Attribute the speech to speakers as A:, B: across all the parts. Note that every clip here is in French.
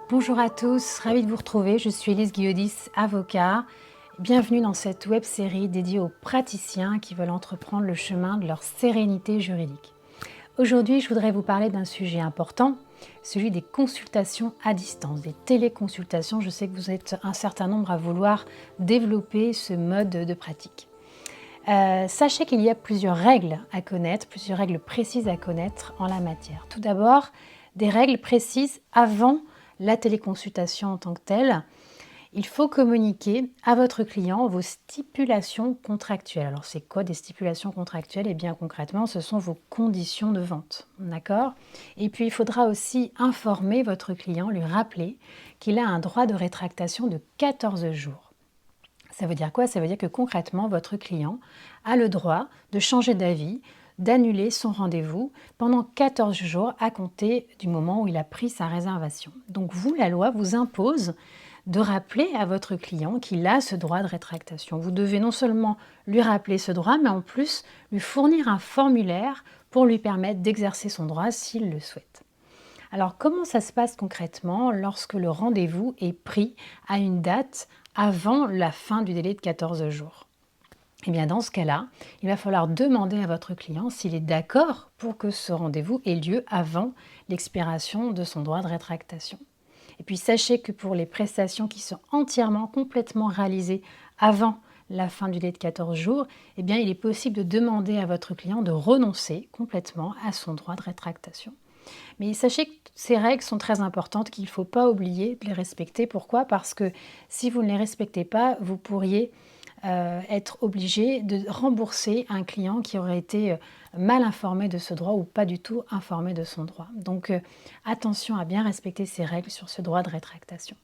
A: Bonjour à tous, ravie de vous retrouver. Je suis Elise Guiodis, avocat. Bienvenue dans cette web-série dédiée aux praticiens qui veulent entreprendre le chemin de leur sérénité juridique. Aujourd'hui, je voudrais vous parler d'un sujet important, celui des consultations à distance, des téléconsultations. Je sais que vous êtes un certain nombre à vouloir développer ce mode de pratique. Sachez qu'il y a plusieurs règles à connaître, plusieurs règles précises à connaître en la matière. Tout d'abord, des règles précises avant la téléconsultation en tant que telle. Il faut communiquer à votre client vos stipulations contractuelles. Alors, c'est quoi des stipulations contractuelles? Eh bien, concrètement, ce sont vos conditions de vente, d'accord? Et puis, il faudra aussi informer votre client, lui rappeler qu'il a un droit de rétractation de 14 jours. Ça veut dire quoi? Ça veut dire que concrètement, votre client a le droit de changer d'avis, d'annuler son rendez-vous pendant 14 jours à compter du moment où il a pris sa réservation. Donc vous, la loi vous impose de rappeler à votre client qu'il a ce droit de rétractation. Vous devez non seulement lui rappeler ce droit, mais en plus lui fournir un formulaire pour lui permettre d'exercer son droit s'il le souhaite. Alors comment ça se passe concrètement lorsque le rendez-vous est pris à une date avant la fin du délai de 14 jours? Eh bien dans ce cas-là, il va falloir demander à votre client s'il est d'accord pour que ce rendez-vous ait lieu avant l'expiration de son droit de rétractation. Et puis sachez que pour les prestations qui sont entièrement, complètement réalisées avant la fin du délai de 14 jours, eh bien il est possible de demander à votre client de renoncer complètement à son droit de rétractation. Mais sachez que ces règles sont très importantes, qu'il ne faut pas oublier de les respecter. Pourquoi? Parce que si vous ne les respectez pas, vous pourriez être obligé de rembourser un client qui aurait été mal informé de ce droit ou pas du tout informé de son droit. Donc attention à bien respecter ces règles sur ce droit de rétractation.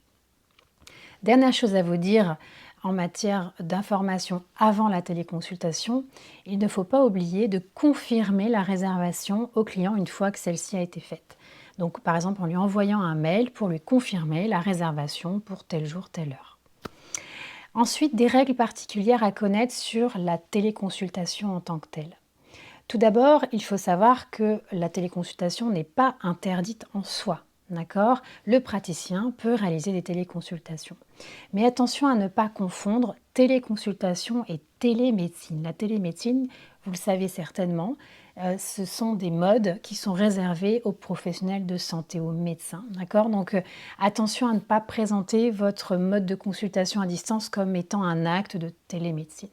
A: Dernière chose à vous dire en matière d'information avant la téléconsultation, il ne faut pas oublier de confirmer la réservation au client une fois que celle-ci a été faite. Donc par exemple en lui envoyant un mail pour lui confirmer la réservation pour tel jour, telle heure. Ensuite, des règles particulières à connaître sur la téléconsultation en tant que telle. Tout d'abord, il faut savoir que la téléconsultation n'est pas interdite en soi. D'accord? Le praticien peut réaliser des téléconsultations. Mais attention à ne pas confondre téléconsultation et télémédecine. La télémédecine, vous le savez certainement, ce sont des modes qui sont réservés aux professionnels de santé, aux médecins. D'accord? Donc attention à ne pas présenter votre mode de consultation à distance comme étant un acte de télémédecine.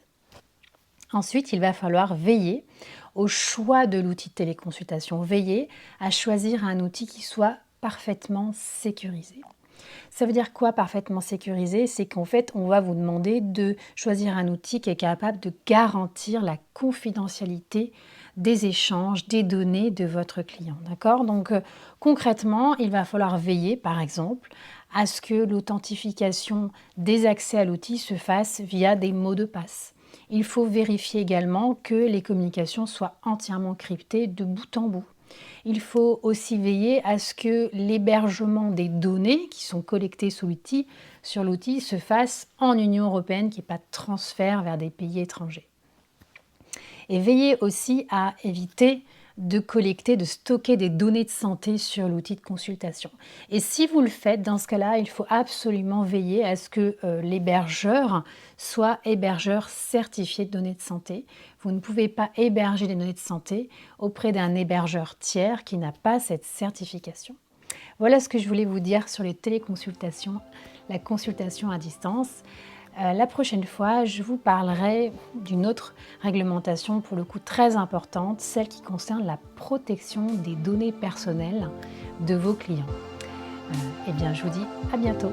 A: Ensuite, il va falloir veiller au choix de l'outil de téléconsultation. Veiller à choisir un outil qui soit parfaitement sécurisé. Ça veut dire quoi parfaitement sécurisé? C'est qu'en fait, on va vous demander de choisir un outil qui est capable de garantir la confidentialité des échanges, des données de votre client. D'accord? Donc concrètement, il va falloir veiller, par exemple, à ce que l'authentification des accès à l'outil se fasse via des mots de passe. Il faut vérifier également que les communications soient entièrement cryptées de bout en bout. Il faut aussi veiller à ce que l'hébergement des données qui sont collectées sur l'outil se fasse en Union européenne, qu'il n'y ait pas de transfert vers des pays étrangers. Et veillez aussi à éviter de collecter, de stocker des données de santé sur l'outil de consultation. Et si vous le faites, dans ce cas-là, il faut absolument veiller à ce que l'hébergeur soit hébergeur certifié de données de santé. Vous ne pouvez pas héberger des données de santé auprès d'un hébergeur tiers qui n'a pas cette certification. Voilà ce que je voulais vous dire sur les téléconsultations, la consultation à distance. La prochaine fois, je vous parlerai d'une autre réglementation, pour le coup très importante, celle qui concerne la protection des données personnelles de vos clients. Eh bien, je vous dis à bientôt.